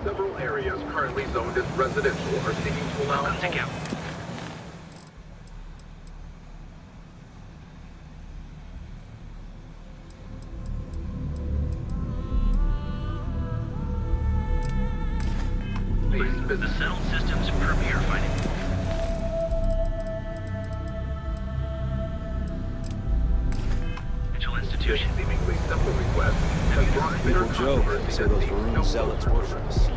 Several areas currently zoned as residential are seeking to allow Together. The settled system's premier finding. Institution. Seemingly simple request has brought bitter People joke, controversy say that those seems Varun no zealots closer. worship a snake.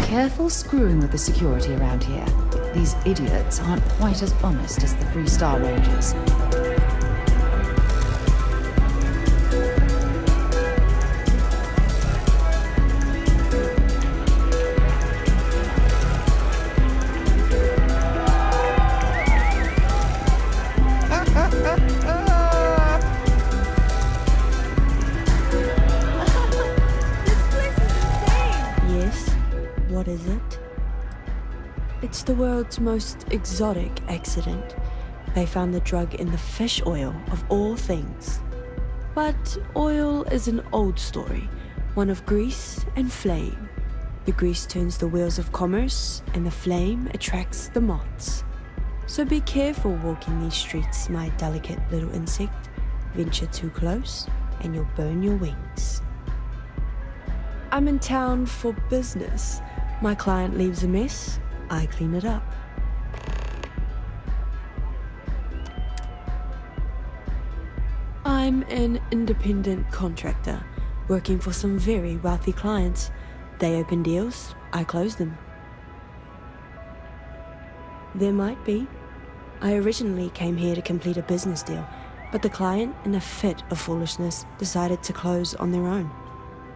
Careful screwing with the security around here. These idiots aren't quite as honest as the Free Star Rangers. What is it? It's the world's most exotic accident. They found the drug in the fish oil of all things. But oil is an old story, one of grease and flame. The grease turns the wheels of commerce, and the flame attracts the moths. So be careful walking these streets, my delicate little insect. Venture too close, and you'll burn your wings. I'm in town for business. My client leaves a mess, I clean it up. I'm an independent contractor, working for some very wealthy clients. They open deals, I close them. There might be. I originally came here to complete a business deal, but the client, in a fit of foolishness, decided to close on their own.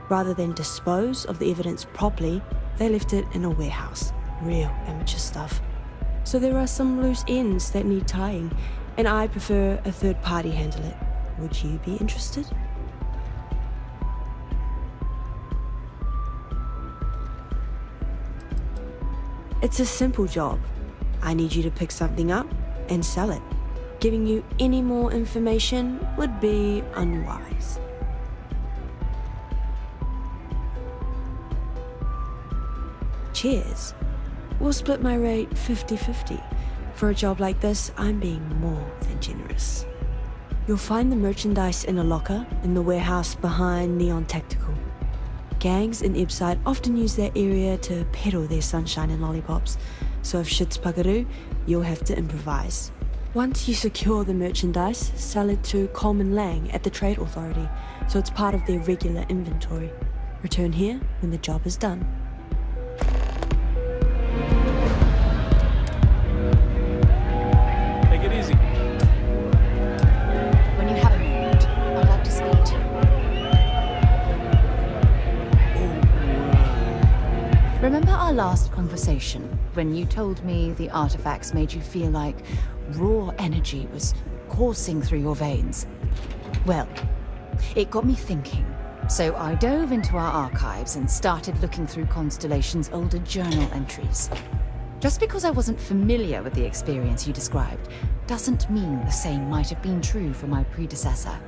Rather than dispose of the evidence properly, they left it in a warehouse. Real amateur stuff. So there are some loose ends that need tying, and I prefer a third party handle it. Would you be interested? It's a simple job. I need you to pick something up and sell it. Giving you any more information would be unwise. Cheers. We'll split my rate 50-50. For a job like this, I'm being more than generous. You'll find the merchandise in a locker in the warehouse behind Neon Tactical. Gangs in Ibside often use that area to peddle their sunshine and lollipops, so if shit's puckaroo, you'll have to improvise. Once you secure the merchandise, sell it to Coleman Lang at the Trade Authority, so it's part of their regular inventory. Return here when the job is done. Take it easy. When you have a moment, I'd like to speak to you. Remember our last conversation when you told me the artifacts made you feel like raw energy was coursing through your veins? Well, it got me thinking. So I dove into our archives and started looking through Constellation's older journal entries. Just because I wasn't familiar with the experience you described doesn't mean the same might have been true for my predecessor.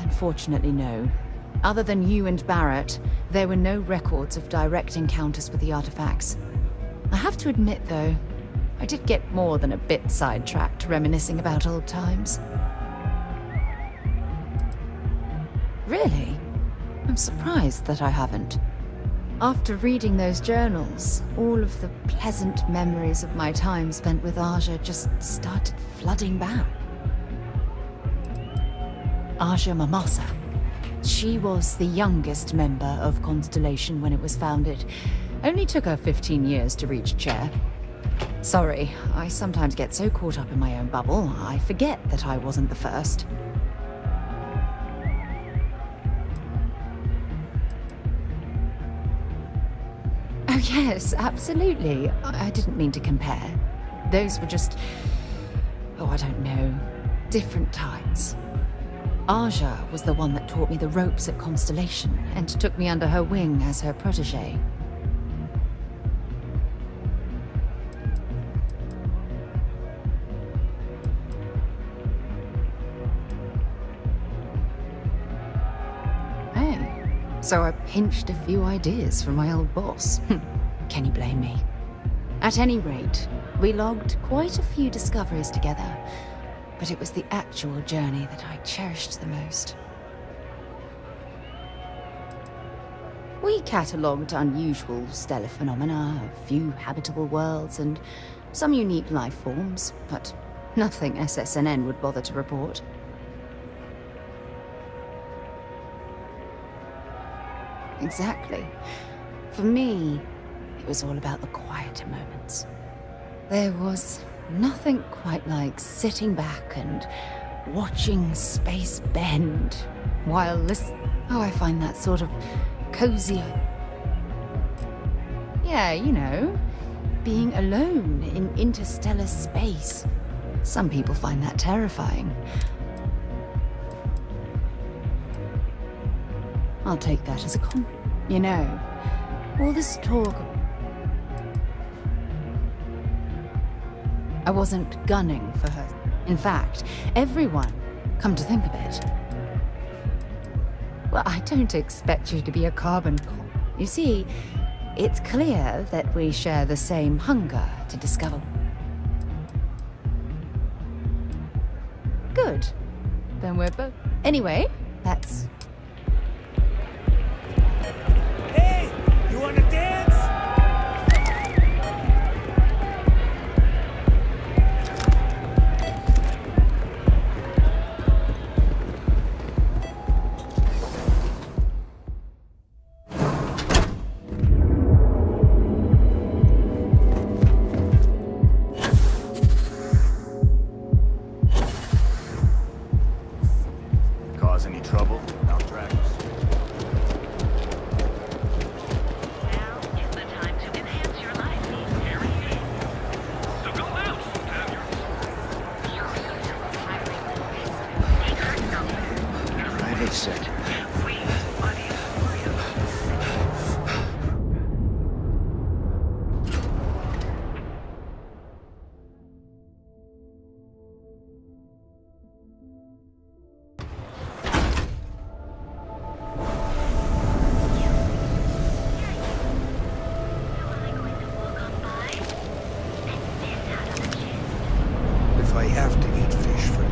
Unfortunately, no. Other than you and Barrett, there were no records of direct encounters with the artifacts. I have to admit, though, I did get more than a bit sidetracked reminiscing about old times. Really? I'm surprised that I haven't. After reading those journals, all of the pleasant memories of my time spent with Aja just started flooding back. Aja Mamasa. She was the youngest member of Constellation when it was founded. Only took her 15 years to reach chair. Sorry, I sometimes get so caught up in my own bubble, I forget that I wasn't the first. Oh yes, absolutely. I didn't mean to compare. Those were just... oh, I don't know. Different times. Aja was the one that taught me the ropes at Constellation and took me under her wing as her protege. Hey, so I pinched a few ideas from my old boss. Can you blame me? At any rate, we logged quite a few discoveries together, but it was the actual journey that I cherished the most. We catalogued unusual stellar phenomena, a few habitable worlds, and some unique life forms, but nothing SSNN would bother to report. Exactly. For me, it was all about the quieter moments. There was nothing quite like sitting back and watching space bend while listening. Oh, I find that sort of cozier. Yeah, you know, being alone in interstellar space. Some people find that terrifying. I'll take that as a compliment. You know, all this talk... I wasn't gunning for her. In fact, everyone, come to think of it. Well, I don't expect you to be a carbon cop. You see, it's clear that we share the same hunger to discover. Good. Then we're both... Anyway, that's... Hey, you wanna dance? Cause any trouble? I'll drag us. Now is the time to enhance your life. Very good. So go out. Have your Private sector. We body for you. If I have to eat fish for dinner.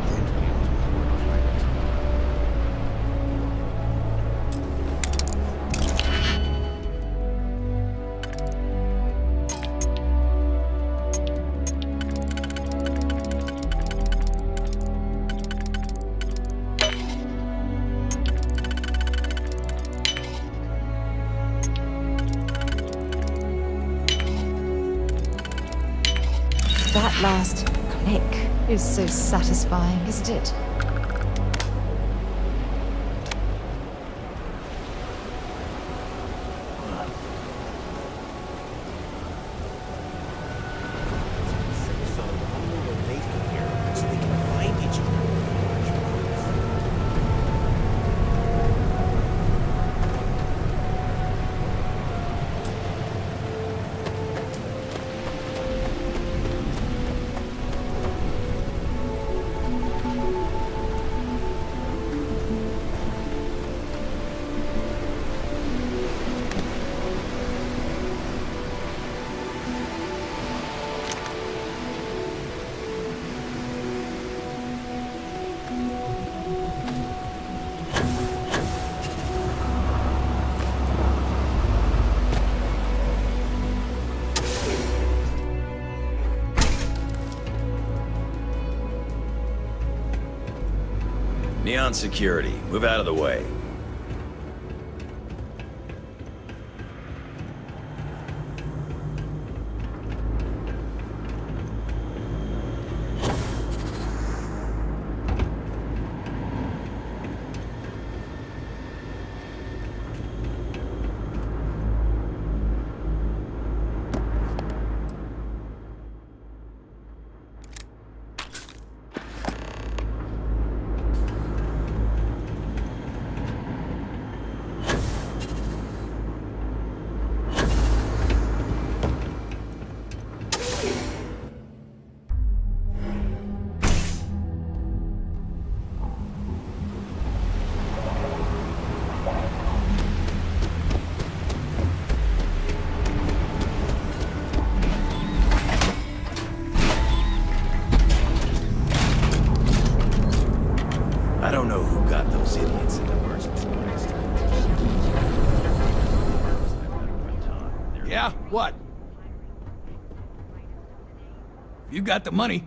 That last click is so satisfying, isn't it? So we're waiting here so they can find each other. Neon security, move out of the way. Yeah? What? You got the money.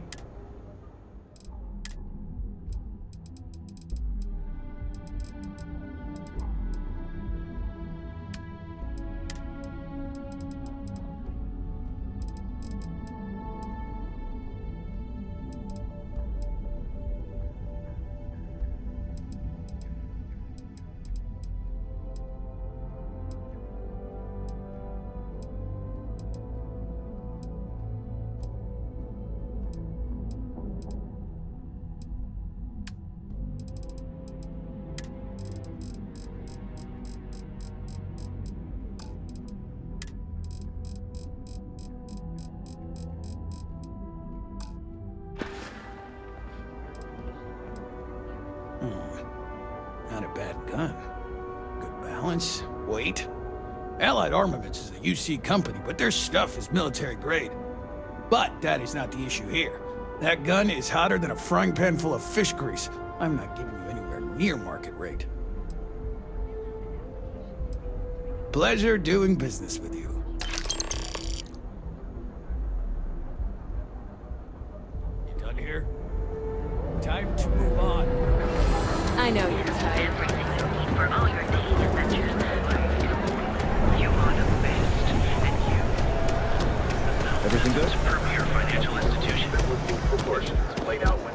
Not a bad gun. Good balance, weight. Allied Armaments is a UC company, but their stuff is military grade. But that is not the issue here. That gun is hotter than a frying pan full of fish grease. I'm not giving you anywhere near market rate. Pleasure doing business with you. You done here? Time to move on. I know you're tired. Everything you need for all your dating adventures. You are the best, and you. Everything good? Premier financial institution. Biblical proportions played out when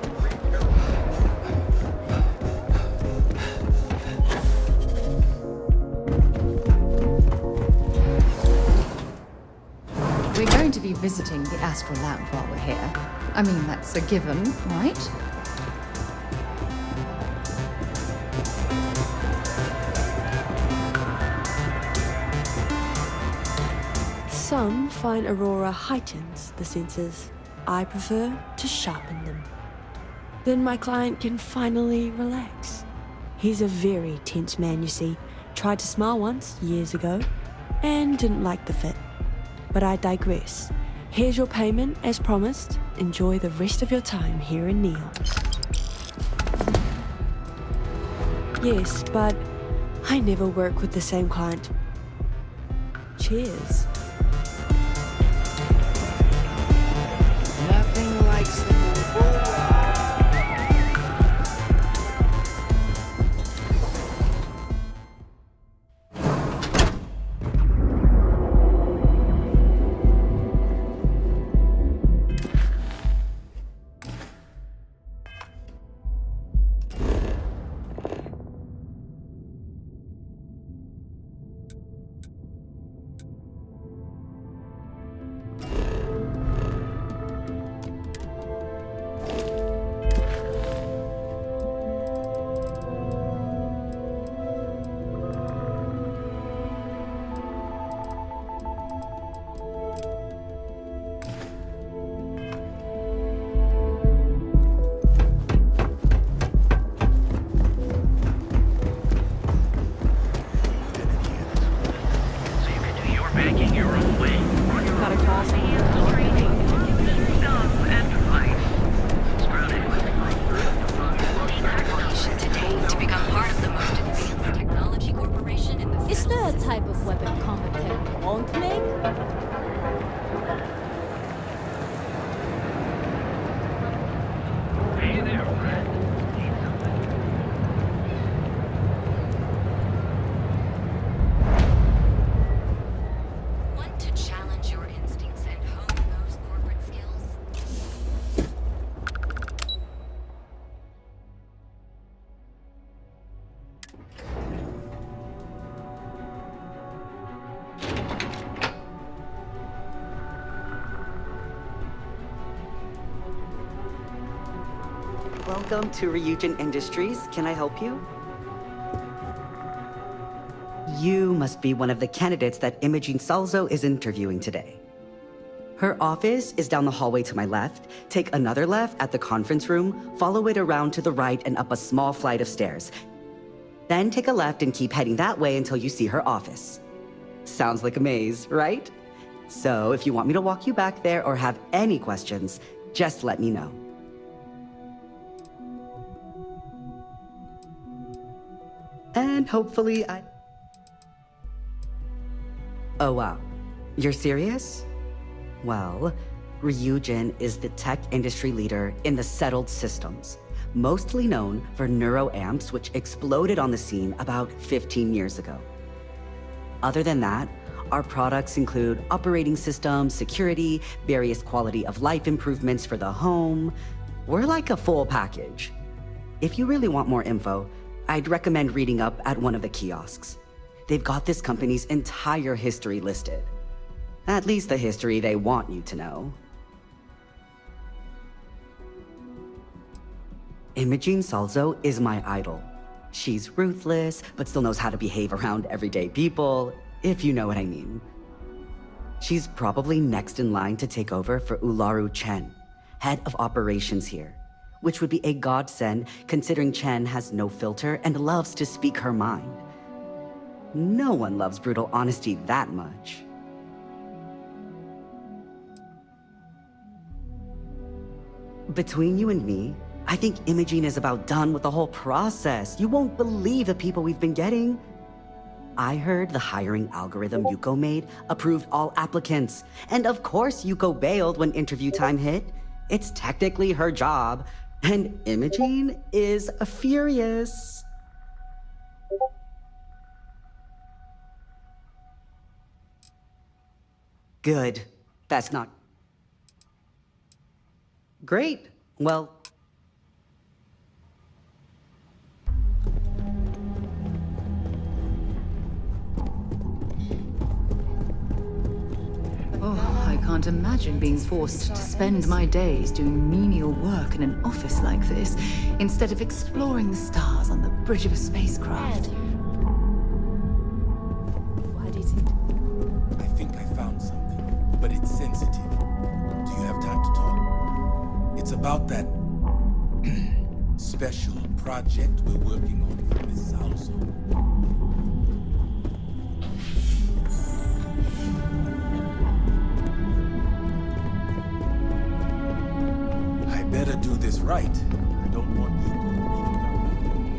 We're going to be visiting the Astral Lab while we're here. I mean, that's a given, right? Some find Aurora heightens the senses. I prefer to sharpen them. Then my client can finally relax. He's a very tense man, you see. Tried to smile once, years ago, and didn't like the fit. But I digress. Here's your payment, as promised. Enjoy the rest of your time here in Neon. Yes, but I never work with the same client. Cheers. Nothing like some Welcome to Ryujin Industries. Can I help you? You must be one of the candidates that Imogene Salzo is interviewing today. Her office is down the hallway to my left. Take another left at the conference room, follow it around to the right and up a small flight of stairs. Then take a left and keep heading that way until you see her office. Sounds like a maze, right? So if you want me to walk you back there or have any questions, just let me know. And hopefully Oh wow. You're serious? Well, Ryujin is the tech industry leader in the settled systems, mostly known for neuroamps, which exploded on the scene about 15 years ago. Other than that, our products include operating systems, security, various quality of life improvements for the home. We're like a full package. If you really want more info, I'd recommend reading up at one of the kiosks. They've got this company's entire history listed. At least the history they want you to know. Imogene Salzo is my idol. She's ruthless, but still knows how to behave around everyday people, if you know what I mean. She's probably next in line to take over for Ularu Chen, head of operations here, which would be a godsend considering Chen has no filter and loves to speak her mind. No one loves brutal honesty that much. Between you and me, I think Imogene is about done with the whole process. You won't believe the people we've been getting. I heard the hiring algorithm Yuko made approved all applicants. And of course Yuko bailed when interview time hit. It's technically her job. And Imogene is furious. Good. That's not... Great. Well... Oh, I can't imagine being forced to spend my days doing menial work in an office like this, instead of exploring the stars on the bridge of a spacecraft. What is it? I think I found something, but it's sensitive. Do you have time to talk? It's about that special project we're working on for Miss Salzo. I better do this right. I don't want you reading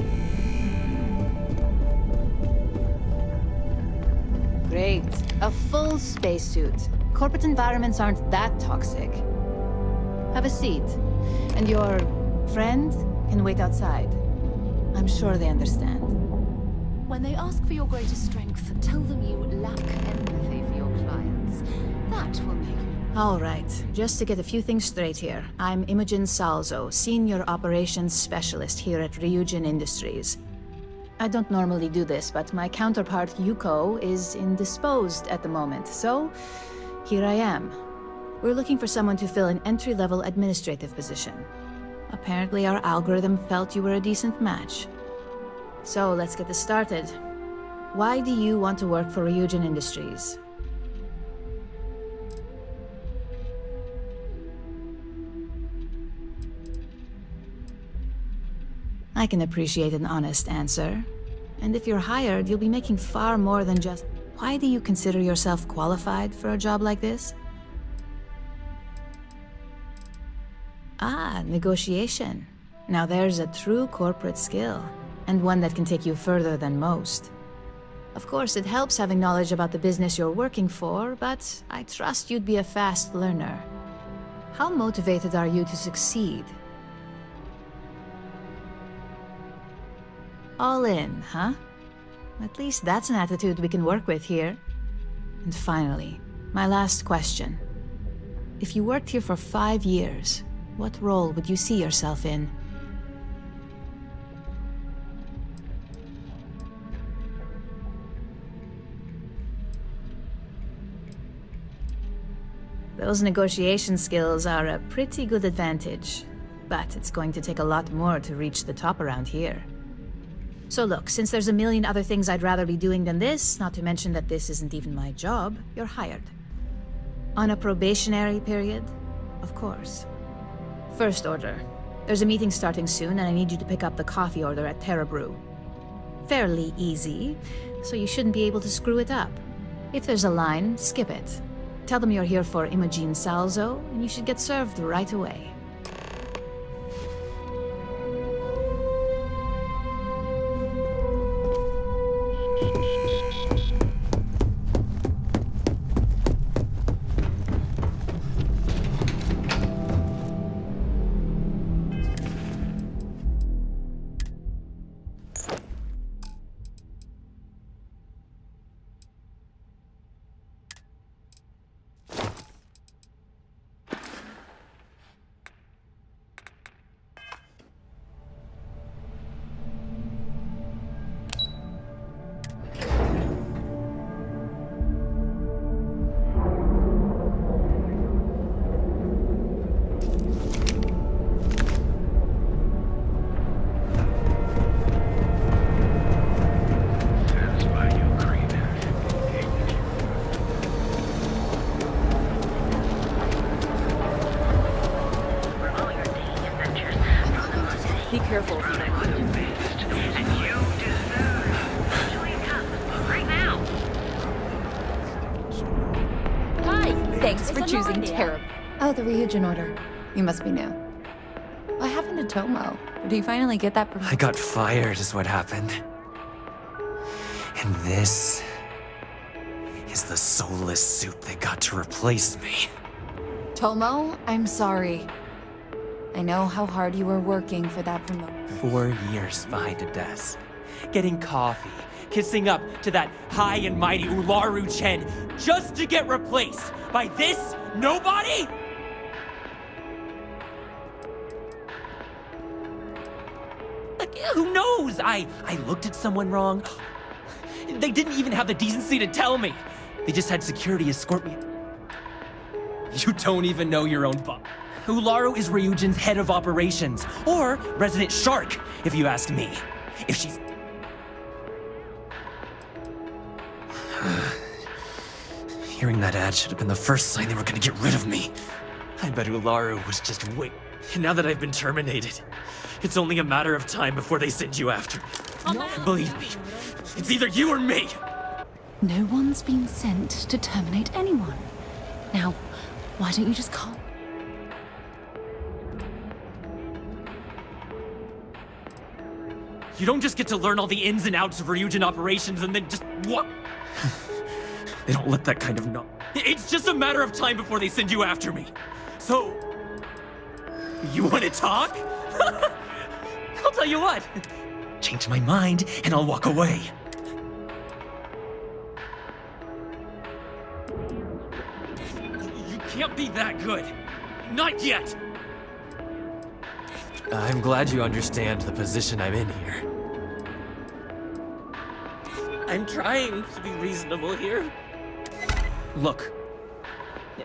Great. A full spacesuit. Corporate environments aren't that toxic. Have a seat. And your friend can wait outside. I'm sure they understand. When they ask for your greatest strength, tell them you lack empathy for your clients. That will make you... All right, just to get a few things straight here. I'm Imogen Salzo, Senior Operations Specialist here at Ryujin Industries. I don't normally do this, but my counterpart Yuko is indisposed at the moment, so here I am. We're looking for someone to fill an entry-level administrative position. Apparently our algorithm felt you were a decent match. So let's get this started. Why do you want to work for Ryujin Industries? I can appreciate an honest answer. And if you're hired, you'll be making far more than just... Why do you consider yourself qualified for a job like this? Ah, negotiation. Now there's a true corporate skill, and one that can take you further than most. Of course, it helps having knowledge about the business you're working for, but I trust you'd be a fast learner. How motivated are you to succeed? All in, huh? At least that's an attitude we can work with here. And finally, my last question. If you worked here for 5 years, what role would you see yourself in? Those negotiation skills are a pretty good advantage, but it's going to take a lot more to reach the top around here. So look, since there's a million other things I'd rather be doing than this, not to mention that this isn't even my job, you're hired. On a probationary period, of course. First order. There's a meeting starting soon, and I need you to pick up the coffee order at Terra Brew. Fairly easy, so you shouldn't be able to screw it up. If there's a line, skip it. Tell them you're here for Imogen Salzo, and you should get served right away. careful if you don't mind. And you deserve Julian Cup right now. Hi! Thanks It's for a choosing no idea. Terror. Oh, the Ryujin order. You must be new. What happened to Tomo? Did he finally get that promotion? I got fired is what happened. And this is the soulless suit they got to replace me. Tomo, I'm sorry. I know how hard you were working for that promotion. 4 years behind a desk, getting coffee, kissing up to that high and mighty Ularu Chen, just to get replaced by this nobody? Like, who knows? I looked at someone wrong. They didn't even have the decency to tell me. They just had security escort me. You don't even know your own boss. Ularu is Ryujin's head of operations, or resident shark, if you ask me. If she's... Hearing that ad should have been the first sign they were gonna get rid of me. I bet Ularu was just wait. And now that I've been terminated, it's only a matter of time before they send you after me. Believe me, it's either you or me. No one's been sent to terminate anyone. Now, why don't you just calm? You don't just get to learn all the ins and outs of Ryujin operations and then just what? They don't let that kind of know. It's just a matter of time before they send you after me. So, you want to talk? I'll tell you what. Change my mind and I'll walk away. You can't be that good. Not yet. I'm glad you understand the position I'm in here. I'm trying to be reasonable here. Look,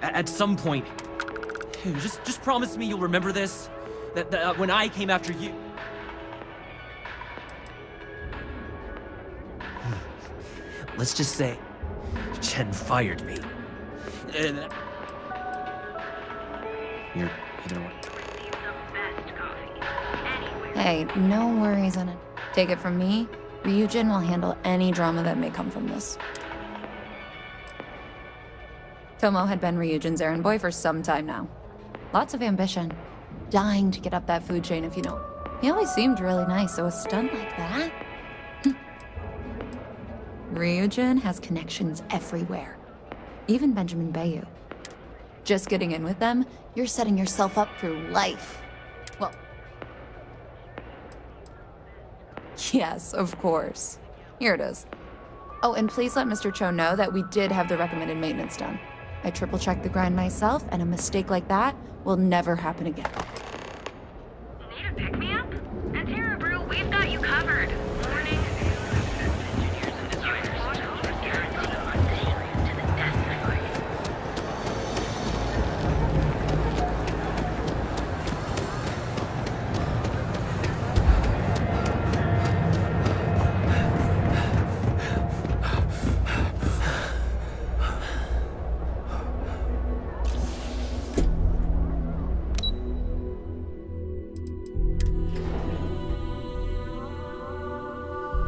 at some point, just promise me you'll remember this. That when I came after you... Let's just say, Chen fired me. You're either one. Hey, no worries on it. Take it from me, Ryujin will handle any drama that may come from this. Tomo had been Ryujin's errand boy for some time now. Lots of ambition. Dying to get up that food chain, if you know. He always seemed really nice, so a stunt like that? Ryujin has connections everywhere. Even Benjamin Bayou. Just getting in with them, you're setting yourself up for life. Well... Yes, of course. Here it is. Oh, and please let Mr. Cho know that we did have the recommended maintenance done. I triple-checked the grind myself, and a mistake like that will never happen again. Need a pick-me-up? At Terra Brew, we've got you covered. Morning. Engineers and designers. To the death.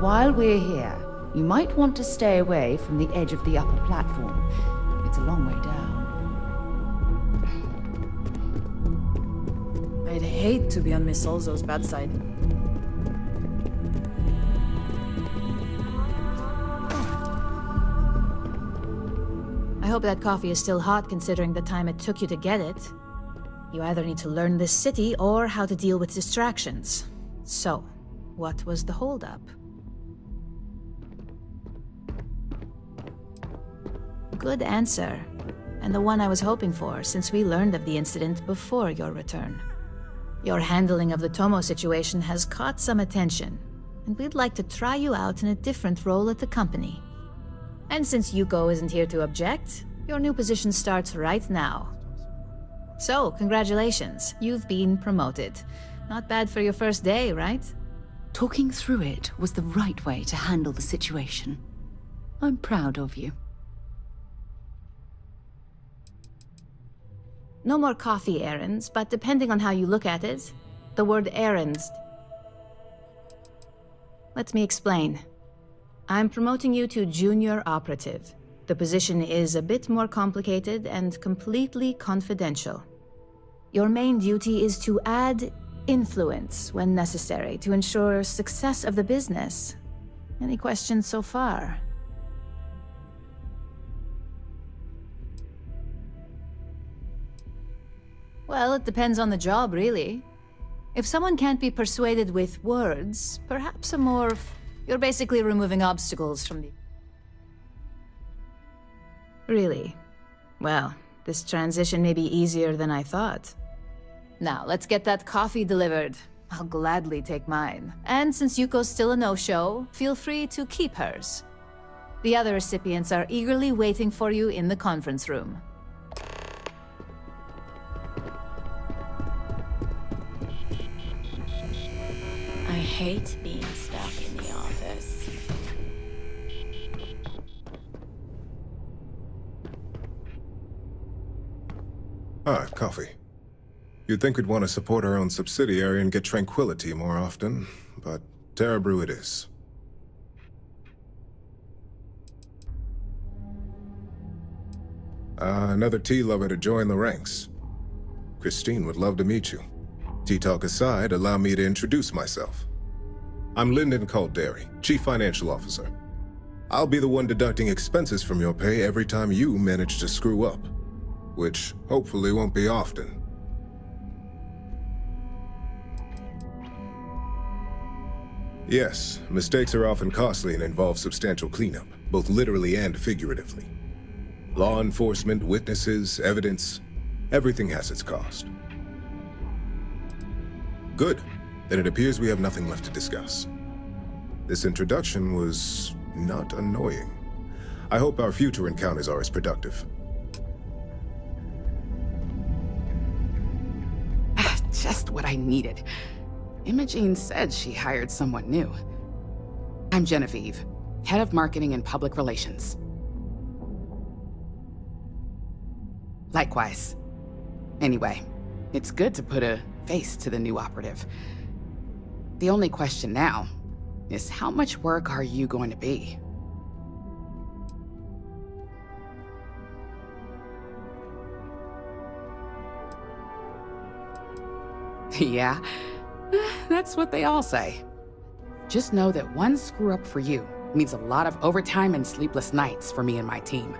While we're here, you might want to stay away from the edge of the upper platform. It's a long way down. I'd hate to be on Miss Solzo's bad side. I hope that coffee is still hot considering the time it took you to get it. You either need to learn this city or how to deal with distractions. So, what was the holdup? Good answer. And the one I was hoping for, since we learned of the incident before your return. Your handling of the Tomo situation has caught some attention, and we'd like to try you out in a different role at the company. And since Yuko isn't here to object, your new position starts right now. So, congratulations, you've been promoted. Not bad for your first day, right? Talking through it was the right way to handle the situation. I'm proud of you. No more coffee errands, but depending on how you look at it, the word errands. Let me explain. I'm promoting you to junior operative. The position is a bit more complicated and completely confidential. Your main duty is to add influence when necessary to ensure success of the business. Any questions so far? Well, it depends on the job, really. If someone can't be persuaded with words, perhaps a more... You're basically removing obstacles from the... Really? Well, this transition may be easier than I thought. Now, let's get that coffee delivered. I'll gladly take mine. And since Yuko's still a no-show, feel free to keep hers. The other recipients are eagerly waiting for you in the conference room. I hate being stuck in the office. Ah, coffee. You'd think we'd want to support our own subsidiary and get tranquility more often, but Terra Brew it is. Another tea lover to join the ranks. Christine would love to meet you. Tea talk aside, allow me to introduce myself. I'm Lyndon Calderi, Chief Financial Officer. I'll be the one deducting expenses from your pay every time you manage to screw up, which hopefully won't be often. Yes, mistakes are often costly and involve substantial cleanup, both literally and figuratively. Law enforcement, witnesses, evidence, everything has its cost. Good. Then it appears we have nothing left to discuss. This introduction was not annoying. I hope our future encounters are as productive. Just what I needed. Imogene said she hired someone new. I'm Genevieve, Head of Marketing and Public Relations. Likewise. Anyway, it's good to put a face to the new operative. The only question now is how much work are you going to be? Yeah, that's what they all say. Just know that one screw up for you means a lot of overtime and sleepless nights for me and my team.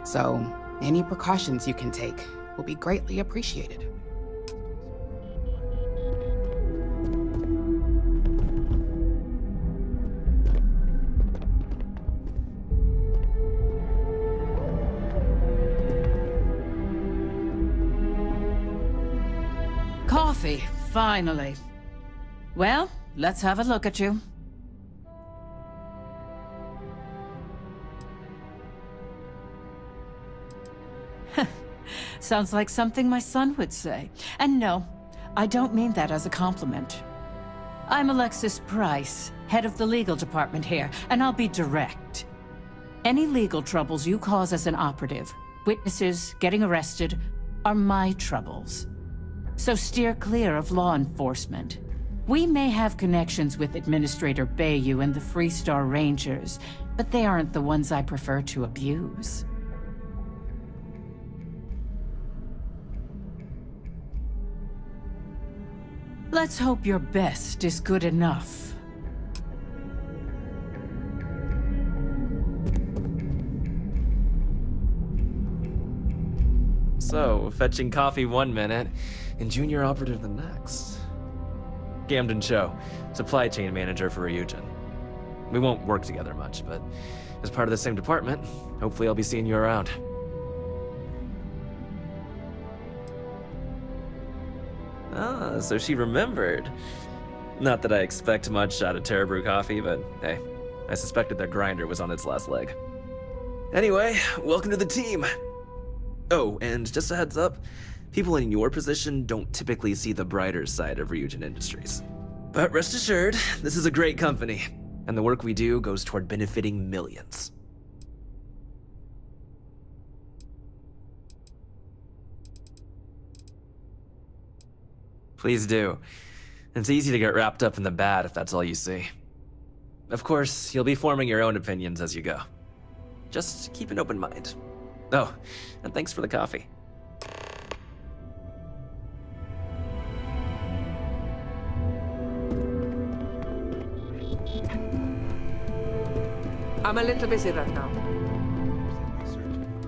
So, any precautions you can take will be greatly appreciated. Coffee, finally. Well, let's have a look at you. Sounds like something my son would say. And no, I don't mean that as a compliment. I'm Alexis Price, head of the legal department here, and I'll be direct. Any legal troubles you cause as an operative, witnesses, getting arrested, are my troubles. So steer clear of law enforcement. We may have connections with Administrator Bayou and the Freestar Rangers, but they aren't the ones I prefer to abuse. Let's hope your best is good enough. So, fetching coffee 1 minute, and junior operative the next. Gamden Cho, supply chain manager for Ryujin. We won't work together much, but as part of the same department, hopefully I'll be seeing you around. Ah, so she remembered. Not that I expect much out of Terra Brew coffee, but hey, I suspected their grinder was on its last leg. Anyway, welcome to the team. Oh, and just a heads up, people in your position don't typically see the brighter side of Ryujin Industries. But rest assured, this is a great company, and the work we do goes toward benefiting millions. Please do. It's easy to get wrapped up in the bad if that's all you see. Of course, you'll be forming your own opinions as you go. Just keep an open mind. Oh, and thanks for the coffee. I'm a little busy right now.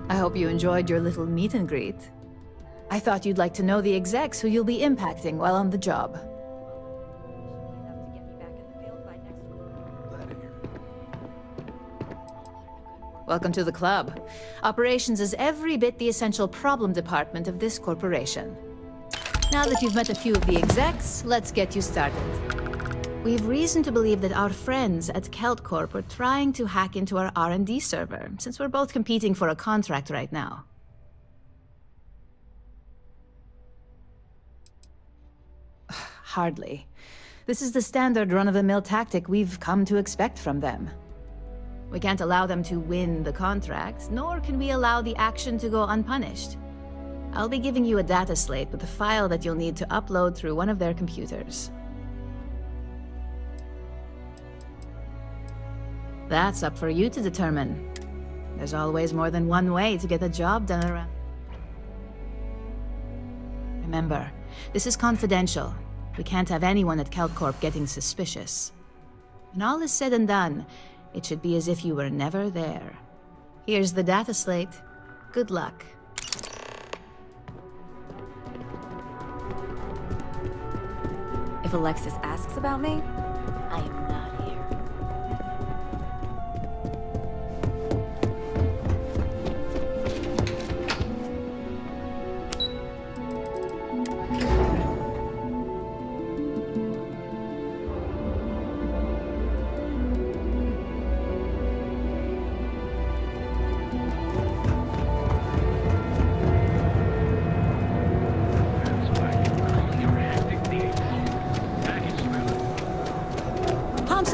I hope you enjoyed your little meet and greet. I thought you'd like to know the execs who you'll be impacting while on the job. Welcome to the club. Operations is every bit the essential problem department of this corporation. Now that you've met a few of the execs, let's get you started. We've reason to believe that our friends at KeltCorp are trying to hack into our R&D server, since we're both competing for a contract right now. Hardly. This is the standard run-of-the-mill tactic we've come to expect from them. We can't allow them to win the contract, nor can we allow the action to go unpunished. I'll be giving you a data slate with a file that you'll need to upload through one of their computers. That's up for you to determine. There's always more than one way to get a job done around. Remember, this is confidential. We can't have anyone at KeltCorp getting suspicious. When all is said and done, it should be as if you were never there. Here's the data slate. Good luck. If Alexis asks about me, I am not here.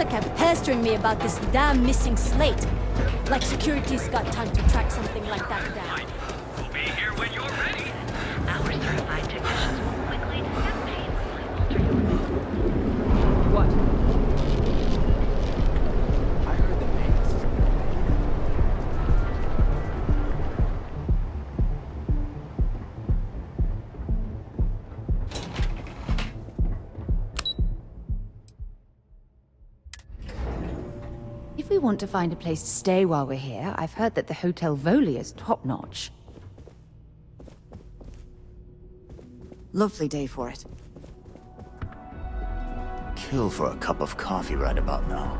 Kept pestering me about this damn missing slate. Like security's got time to track something like that down. We'll be here when you're ready. Our certified technicians will quickly detect painlessly alter your... What? I heard the names. If we want to find a place to stay while we're here, I've heard that the Hotel Voli is top-notch. Lovely day for it. Kill for a cup of coffee right about now.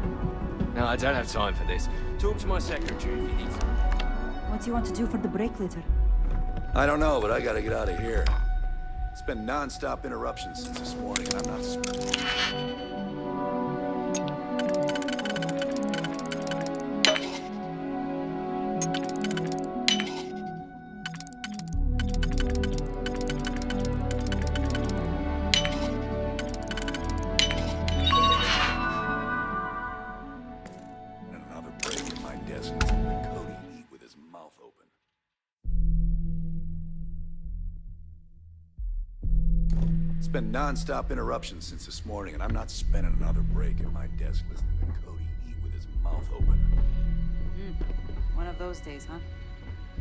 No, I don't have time for this. Talk to my secretary if you need something. What do you want to do for the break later? I don't know, but I gotta get out of here. It's been non-stop interruptions since this morning, and I'm not... It's been non-stop interruptions since this morning, and I'm not spending another break at my desk listening to Cody eat with his mouth open. One of those days, huh?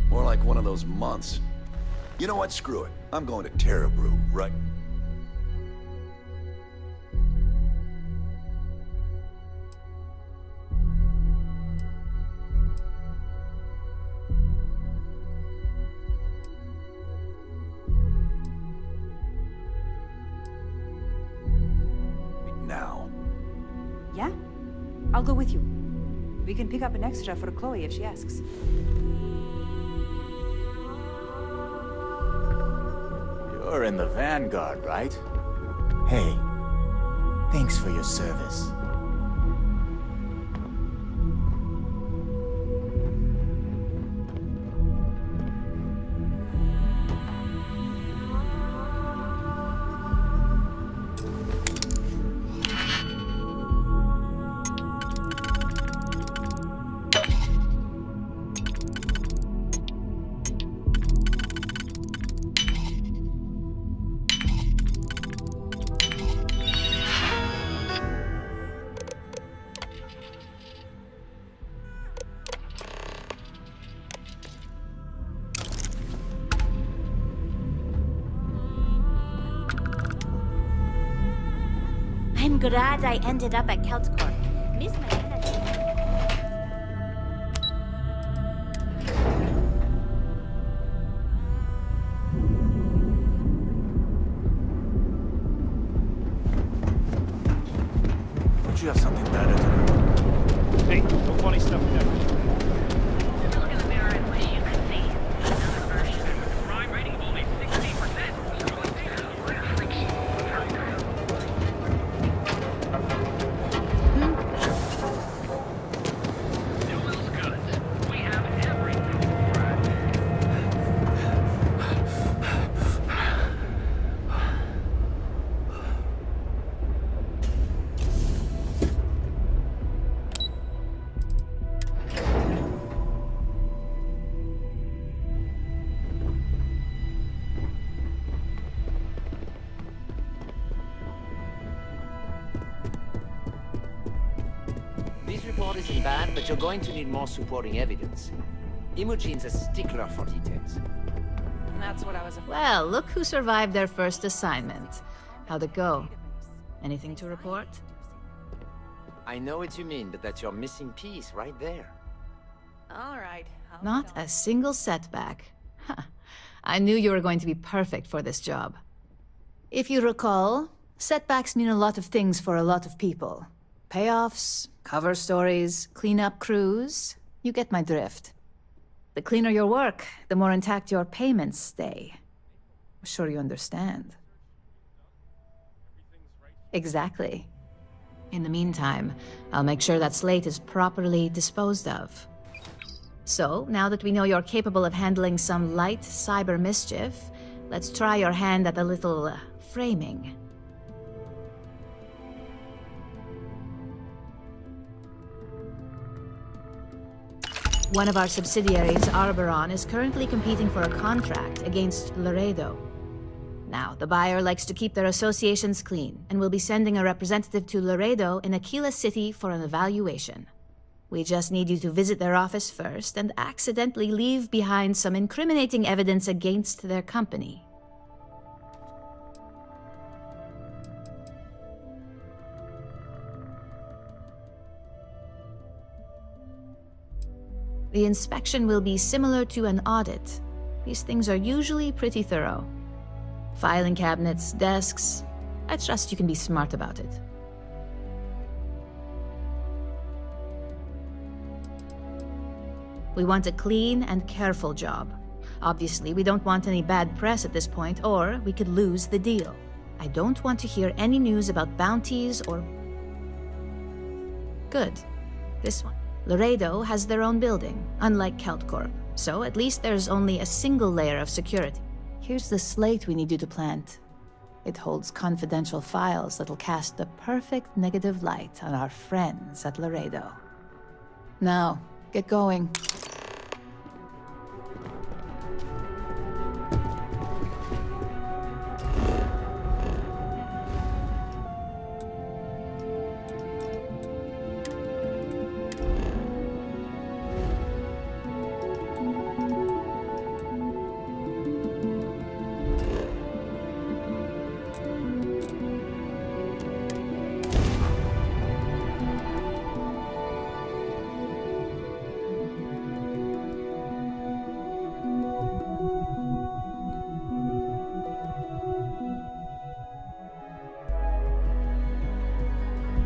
More like one of those months. You know what? Screw it. I'm going to Terra Brew, right? Now. Yeah? I'll go with you. We can pick up an extra for Chloe if she asks. You're in the Vanguard, right? Hey, thanks for your service. I'm glad I ended up at Keltcorp. Miss my energy. Don't you have something better to do? Hey, no funny stuff with that. Look in the mirror and wish you could see another version. Crime rating of only 16%. We have everything. This report isn't bad, but you're going to need more supporting evidence. Imogene's a stickler for details. And that's what I was afraid. Well, look who survived their first assignment. How'd it go? Anything to report? I know what you mean, but that's your missing piece right there. All right. Not a single setback. Huh. I knew you were going to be perfect for this job. If you recall, setbacks mean a lot of things for a lot of people. Payoffs, cover stories, cleanup crews. You get my drift. The cleaner your work, the more intact your payments stay. I'm sure you understand. Exactly. In the meantime, I'll make sure that Slate is properly disposed of. So, now that we know you're capable of handling some light cyber mischief, let's try your hand at a little framing. One of our subsidiaries, Arboron, is currently competing for a contract against Laredo. Now, the buyer likes to keep their associations clean, and will be sending a representative to Laredo in Aquila City for an evaluation. We just need you to visit their office first and accidentally leave behind some incriminating evidence against their company. The inspection will be similar to an audit. These things are usually pretty thorough. Filing cabinets, desks. I trust you can be smart about it. We want a clean and careful job. Obviously, we don't want any bad press at this point, or we could lose the deal. I don't want to hear any news about bounties or... Good. This one. Laredo has their own building, unlike Keltcorp, so at least there's only a single layer of security. Here's the slate we need you to plant. It holds confidential files that'll cast the perfect negative light on our friends at Laredo. Now, get going.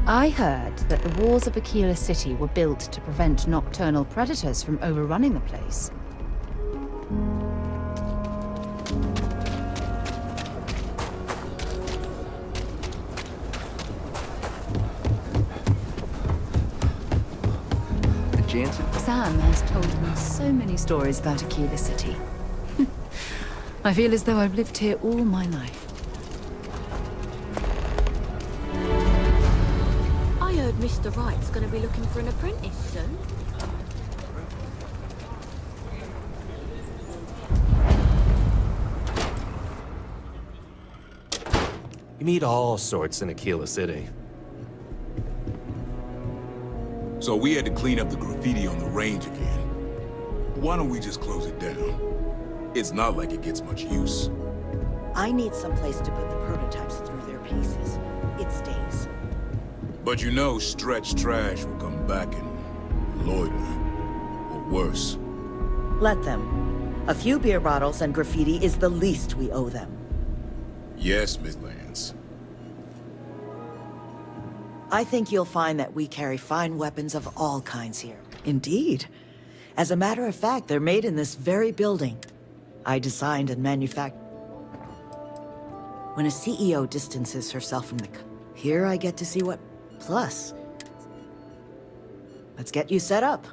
I heard that the walls of Aquila City were built to prevent nocturnal predators from overrunning the place. Sam has told me so many stories about Aquila City. I feel as though I've lived here all my life. I heard Mr. Wright's gonna be looking for an apprentice soon. You meet all sorts in Aquila City. So we had to clean up the graffiti on the range again. Why don't we just close it down? It's not like it gets much use. I need someplace to put the prototypes through their paces. It stays. But you know stretch trash will come back and loiter. Or worse. Let them. A few beer bottles and graffiti is the least we owe them. Yes, Miss Lance. I think you'll find that we carry fine weapons of all kinds here. Indeed. As a matter of fact, they're made in this very building. I designed and manufactured. When a CEO distances herself from the... Here I get to see what... Plus. Let's get you set up.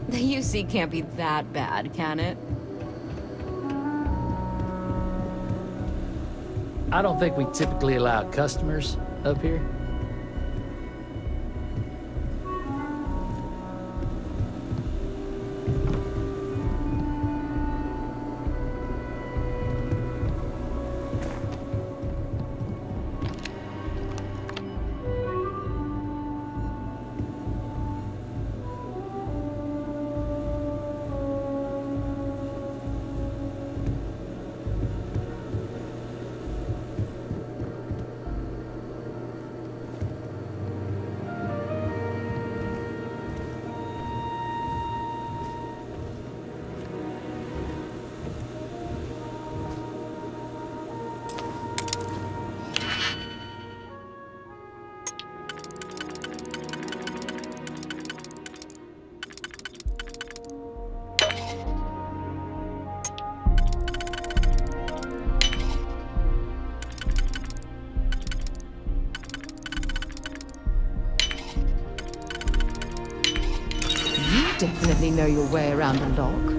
The UC can't be that bad, can it? I don't think we typically allow customers up here. Definitely know your way around a lock.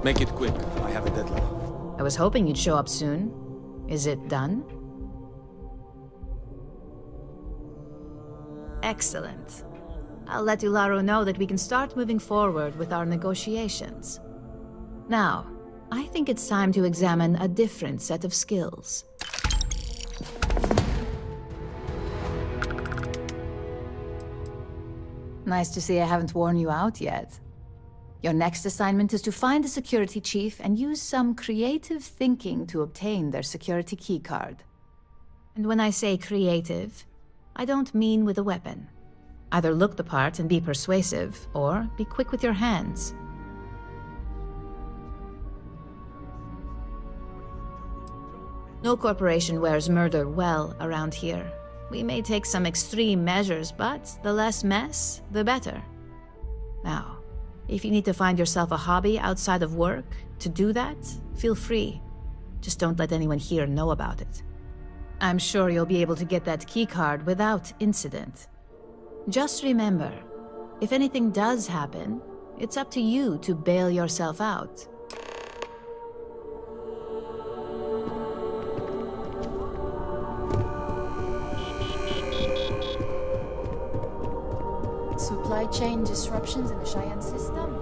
Make it quick. I have a deadline. I was hoping you'd show up soon. Is it done? Excellent. I'll let Ularo know that we can start moving forward with our negotiations. Now, I think it's time to examine a different set of skills. Nice to see I haven't worn you out yet. Your next assignment is to find the security chief and use some creative thinking to obtain their security keycard. And when I say creative, I don't mean with a weapon. Either look the part and be persuasive, or be quick with your hands. No corporation wears murder well around here. We may take some extreme measures, but the less mess, the better. Now, if you need to find yourself a hobby outside of work, to do that, feel free. Just don't let anyone here know about it. I'm sure you'll be able to get that keycard without incident. Just remember, if anything does happen, it's up to you to bail yourself out. Supply chain disruptions in the Cheyenne system?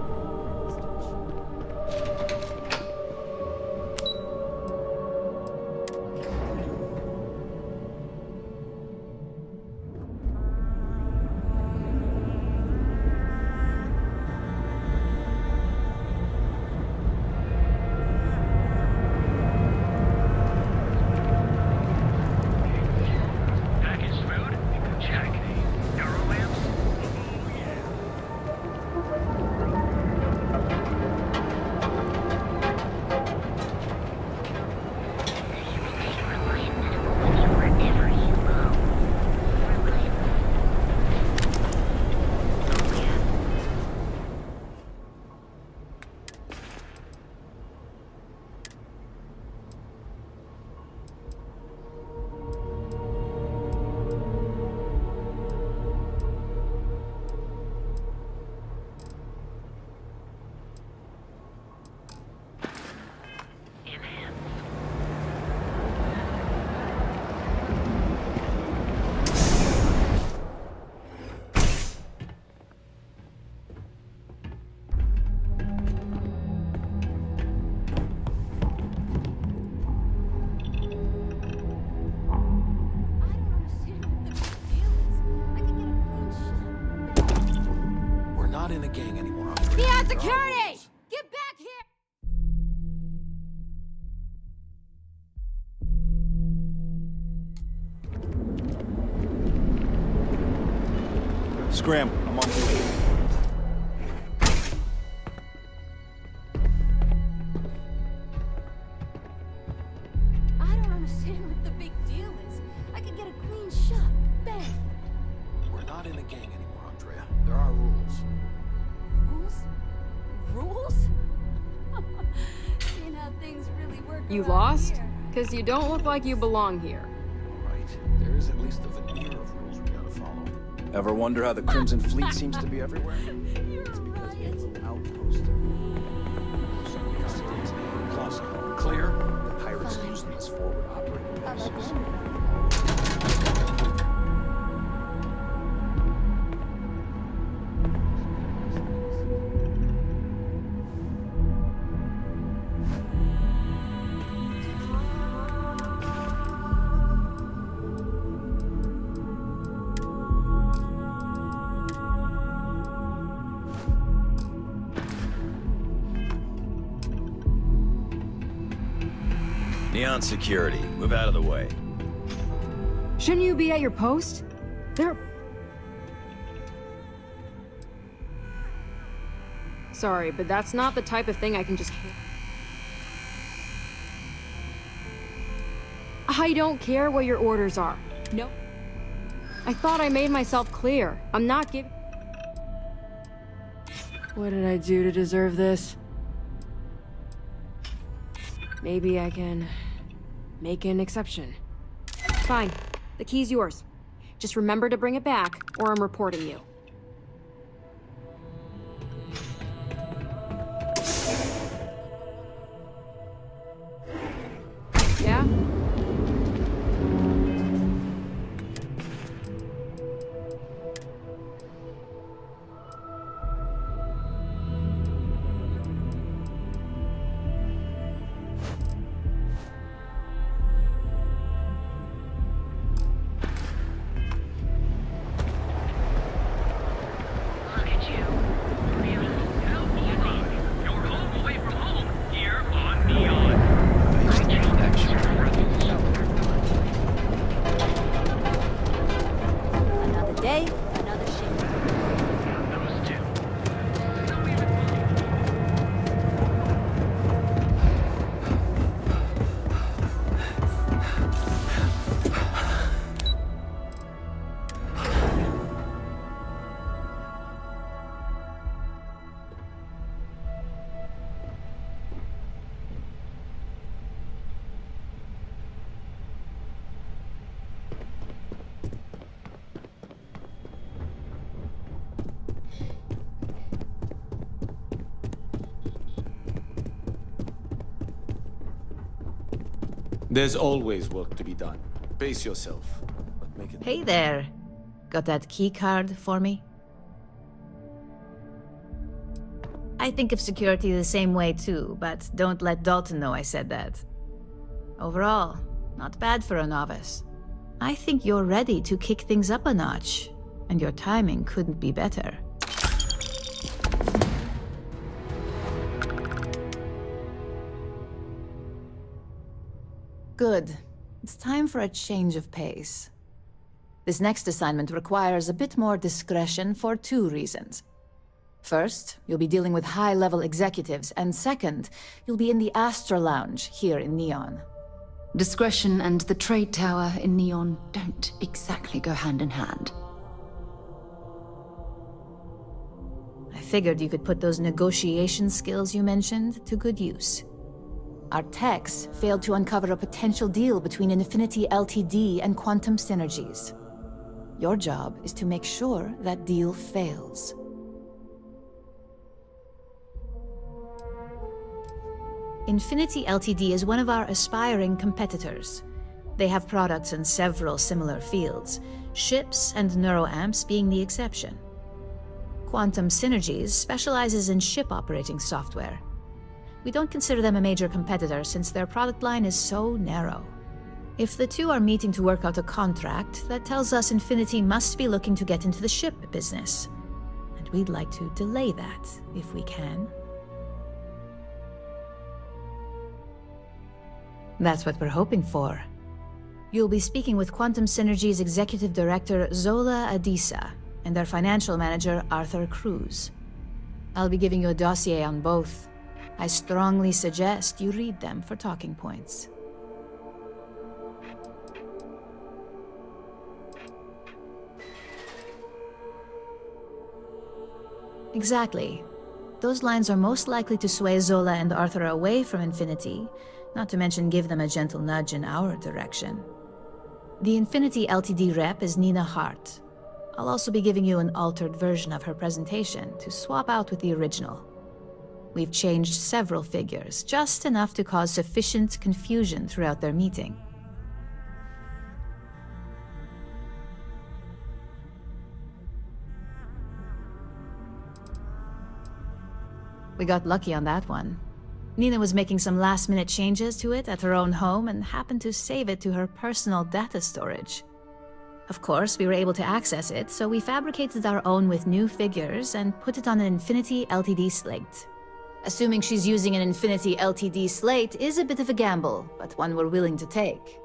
In the gang anymore. Be on security! Get back here! Scram, I'm on duty. I don't understand what the big deal is. I could get a clean shot. Bang! We're not in the gang anymore, Andrea. There are rules. Rules? Rules? Seeing how things really work. You around lost? here. Because you don't look like you belong here. Right. There is at least a veneer of rules we gotta follow. Ever wonder how the Crimson Fleet seems to be everywhere? It's because we have a little outpost. Plus, clear? The pirates use them as forward operating bases. Neon security, move out of the way. Shouldn't you be at your post? Sorry, but that's not the type of thing I can just... I don't care what your orders are. No. I thought I made myself clear. I'm not giving... What did I do to deserve this? Maybe I can make an exception. Fine. The key's yours. Just remember to bring it back, or I'm reporting you. Yeah? There's always work to be done. Pace yourself, but make it... Hey there. Got that key card for me? I think of security the same way too, but don't let Dalton know I said that. Overall, not bad for a novice. I think you're ready to kick things up a notch, and your timing couldn't be better. Good. It's time for a change of pace. This next assignment requires a bit more discretion for 2 reasons. First, you'll be dealing with high-level executives, and second, you'll be in the Astra Lounge here in Neon. Discretion and the trade tower in Neon don't exactly go hand in hand. I figured you could put those negotiation skills you mentioned to good use. Our techs failed to uncover a potential deal between Infinity Ltd. And Quantum Synergies. Your job is to make sure that deal fails. Infinity Ltd. Is one of our aspiring competitors. They have products in several similar fields, ships and neuroamps being the exception. Quantum Synergies specializes in ship operating software. We don't consider them a major competitor since their product line is so narrow. If the two are meeting to work out a contract, that tells us Infinity must be looking to get into the ship business. And we'd like to delay that, if we can. That's what we're hoping for. You'll be speaking with Quantum Synergy's Executive Director Zola Adisa and their Financial Manager Arthur Cruz. I'll be giving you a dossier on both. I strongly suggest you read them for talking points. Exactly. Those lines are most likely to sway Zola and Arthur away from Infinity, not to mention give them a gentle nudge in our direction. The Infinity Ltd. Rep is Nina Hart. I'll also be giving you an altered version of her presentation to swap out with the original. We've changed several figures, just enough to cause sufficient confusion throughout their meeting. We got lucky on that one. Nina was making some last-minute changes to it at her own home and happened to save it to her personal data storage. Of course, we were able to access it, so we fabricated our own with new figures and put it on an Infinity Ltd. Slate. Assuming she's using an Infinity Ltd. Slate is a bit of a gamble, but one we're willing to take.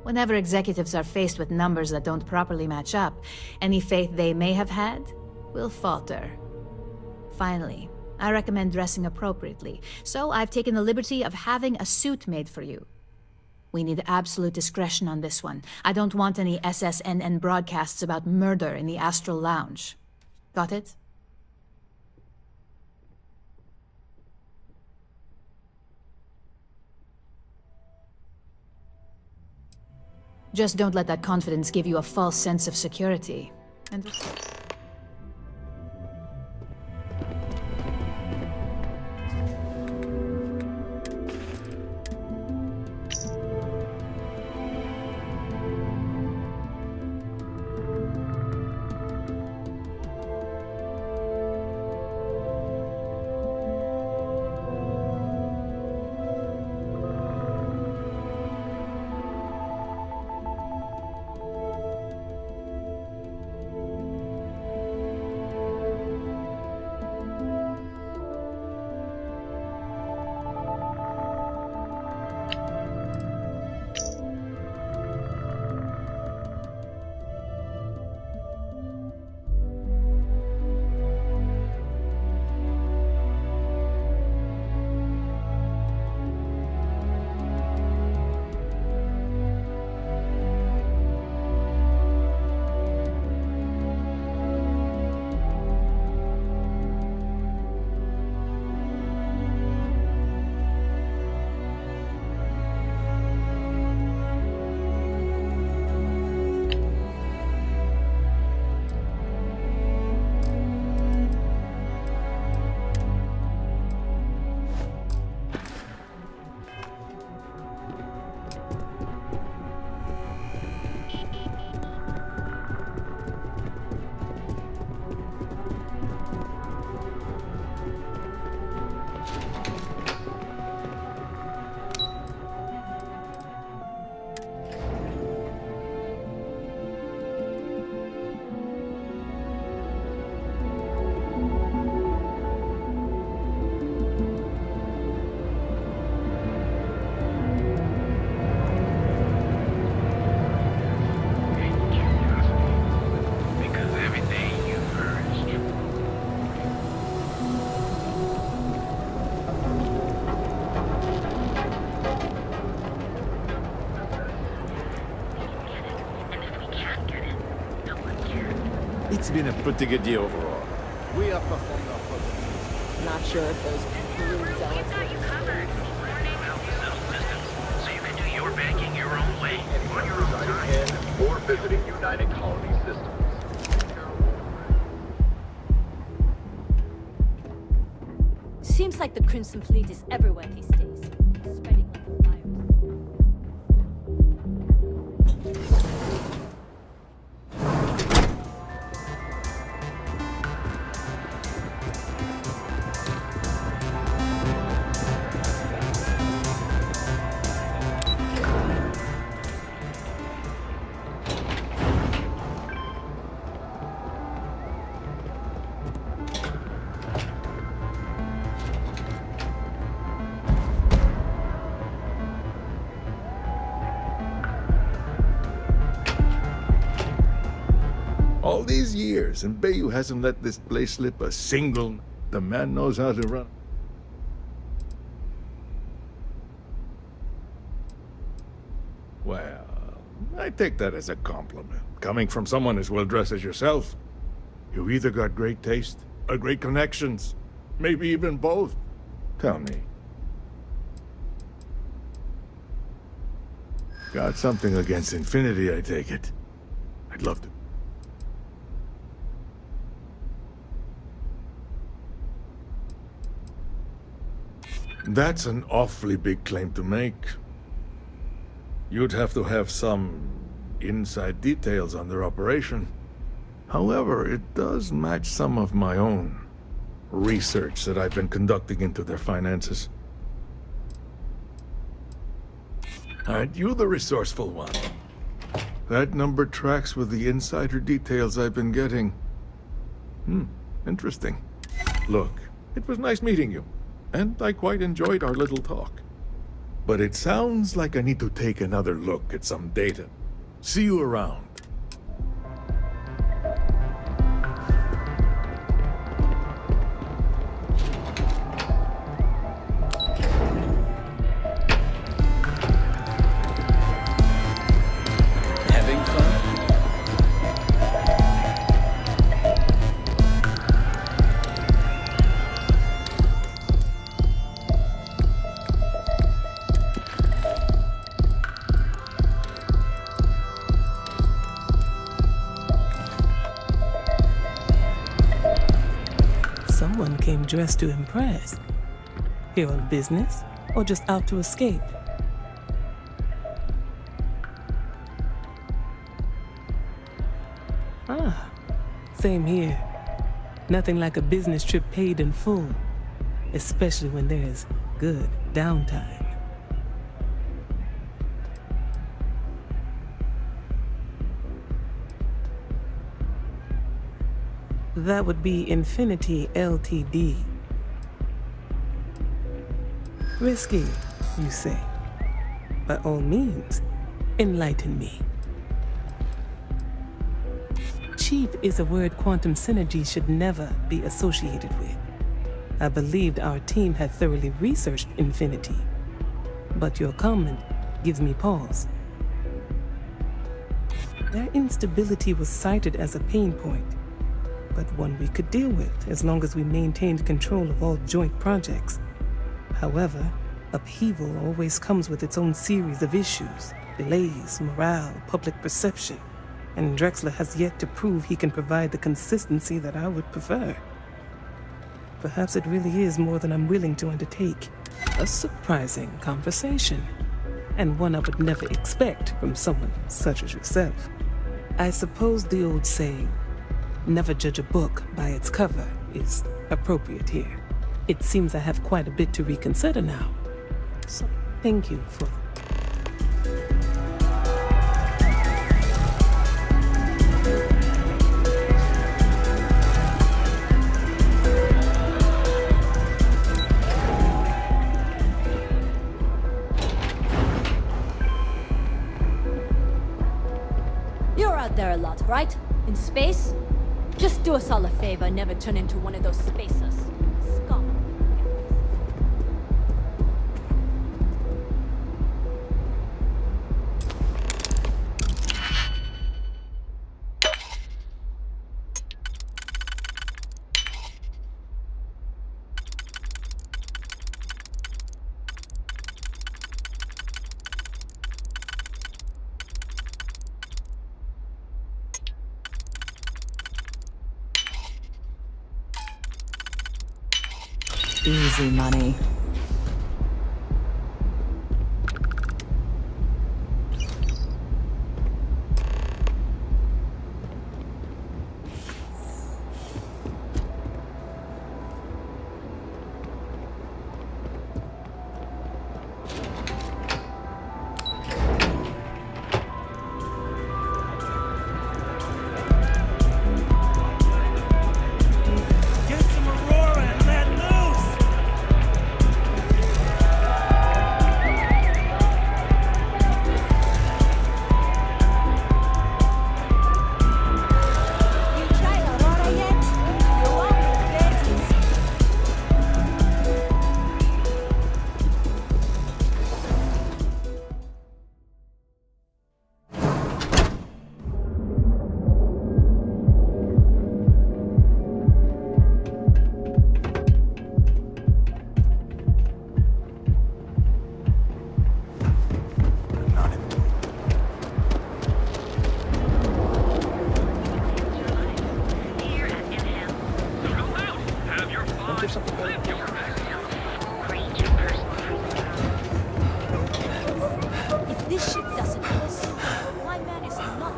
Whenever executives are faced with numbers that don't properly match up, any faith they may have had will falter. Finally, I recommend dressing appropriately, so I've taken the liberty of having a suit made for you. We need absolute discretion on this one. I don't want any SSNN broadcasts about murder in the Astral Lounge. Got it? Just don't let that confidence give you a false sense of security. And been a pretty good year overall. We outperformed our projections. Not sure if those blue zealots got you covered. So you can do your banking your own way, on your own time. Or visiting United Colony Systems. Seems like the Crimson Fleet is everywhere these days. Spreading like a virus. All these years, and Bayou hasn't let this place slip a single. The man knows how to run. Well, I take that as a compliment. Coming from someone as well-dressed as yourself. You either got great taste, or great connections. Maybe even both. Tell me. Got something against Infinity, I take it. I'd love to. That's an awfully big claim to make. You'd have to have some inside details on their operation. However, it does match some of my own research that I've been conducting into their finances. Aren't you the resourceful one? That number tracks with the insider details I've been getting. Interesting. Look, it was nice meeting you. And I quite enjoyed our little talk. But it sounds like I need to take another look at some data. See you around. Having fun? Someone came dressed to impress. Here on business, or just out to escape? Ah, same here. Nothing like a business trip paid in full, especially when there's good downtime. That would be Infinity Ltd. Risky, you say? By all means, enlighten me. Cheap is a word quantum synergy should never be associated with. I believed our team had thoroughly researched Infinity, but your comment gives me pause. Their instability was cited as a pain point, but one we could deal with as long as we maintained control of all joint projects. However, upheaval always comes with its own series of issues, delays, morale, public perception, and Drexler has yet to prove he can provide the consistency that I would prefer. Perhaps it really is more than I'm willing to undertake. A surprising conversation, and one I would never expect from someone such as yourself. I suppose the old saying, never judge a book by its cover, is appropriate here. It seems I have quite a bit to reconsider now. So, thank you for... You're out there a lot, right? In space? Just do us all a favor and never turn into one of those spacers. Scum. Easy money. If this ship doesn't listen, my man is not.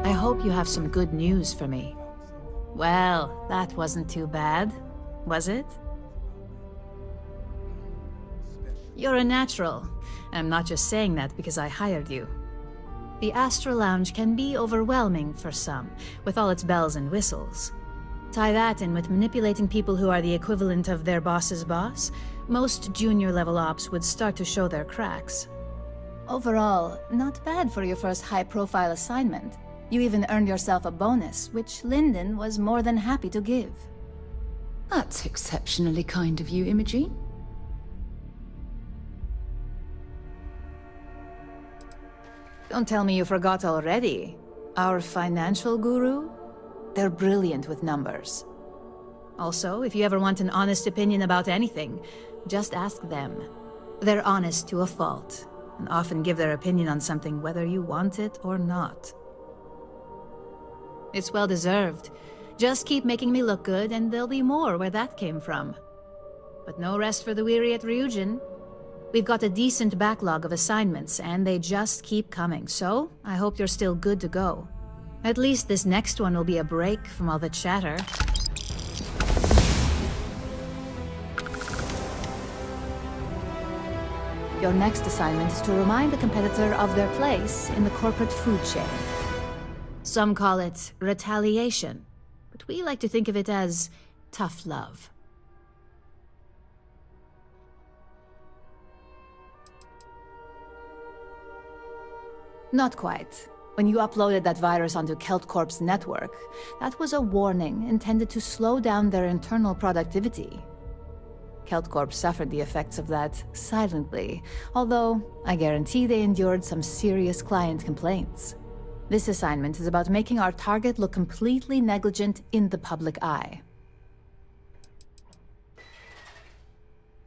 I hope you have some good news for me. Well, that wasn't too bad, was it? You're a natural. I'm not just saying that because I hired you. The Astral Lounge can be overwhelming for some, with all its bells and whistles. Tie that in with manipulating people who are the equivalent of their boss's boss, most junior-level ops would start to show their cracks. Overall, not bad for your first high-profile assignment. You even earned yourself a bonus, which Lyndon was more than happy to give. That's exceptionally kind of you, Imogene. Don't tell me you forgot already. Our financial guru? They're brilliant with numbers. Also, if you ever want an honest opinion about anything, just ask them. They're honest to a fault, and often give their opinion on something whether you want it or not. It's well deserved. Just keep making me look good, and there'll be more where that came from. But no rest for the weary at Ryujin. We've got a decent backlog of assignments, and they just keep coming, so I hope you're still good to go. At least this next one will be a break from all the chatter. Your next assignment is to remind the competitor of their place in the corporate food chain. Some call it retaliation, but we like to think of it as tough love. Not quite. When you uploaded that virus onto KeltCorp's network, that was a warning intended to slow down their internal productivity. KeltCorp suffered the effects of that silently, although I guarantee they endured some serious client complaints. This assignment is about making our target look completely negligent in the public eye.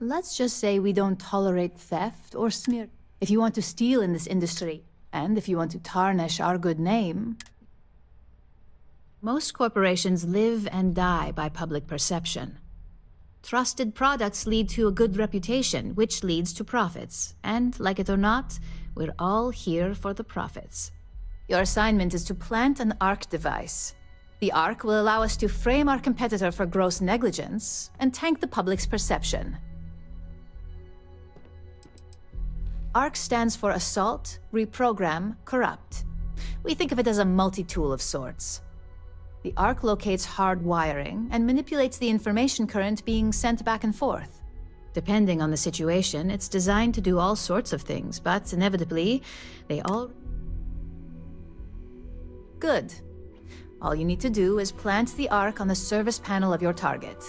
Let's just say we don't tolerate theft or smear. If you want to steal in this industry, and if you want to tarnish our good name... Most corporations live and die by public perception. Trusted products lead to a good reputation, which leads to profits. And, like it or not, we're all here for the profits. Your assignment is to plant an ARC device. The ARC will allow us to frame our competitor for gross negligence and tank the public's perception. ARC stands for Assault, Reprogram, Corrupt. We think of it as a multi-tool of sorts. The ARC locates hard wiring and manipulates the information current being sent back and forth. Depending on the situation, it's designed to do all sorts of things, but inevitably, they all... Good. All you need to do is plant the arc on the service panel of your target.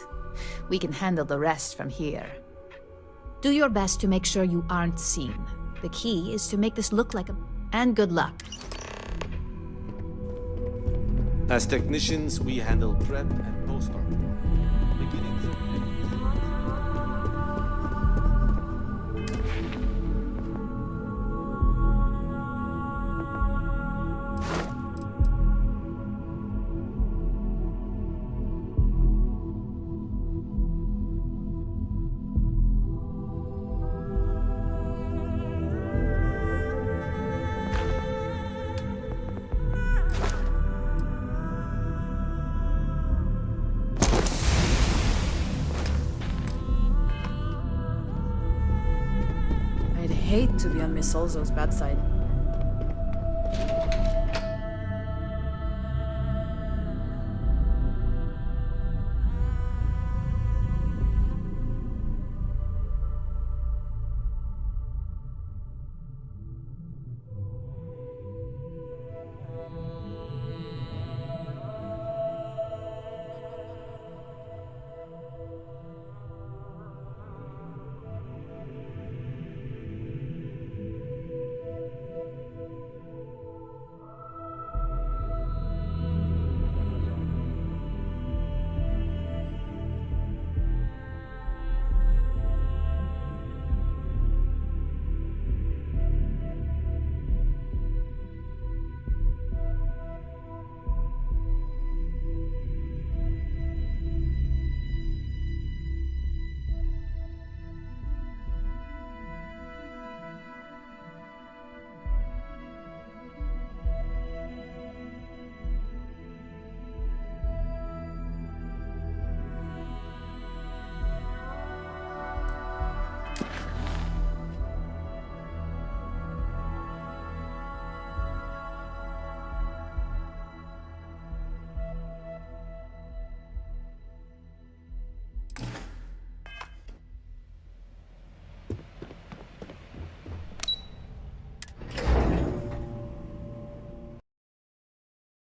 We can handle the rest from here. Do your best to make sure you aren't seen. The key is to make this look like a... And good luck. As technicians, we handle prep and post-op. Beginnings of I'd hate to be on Miss Solzo's bad side.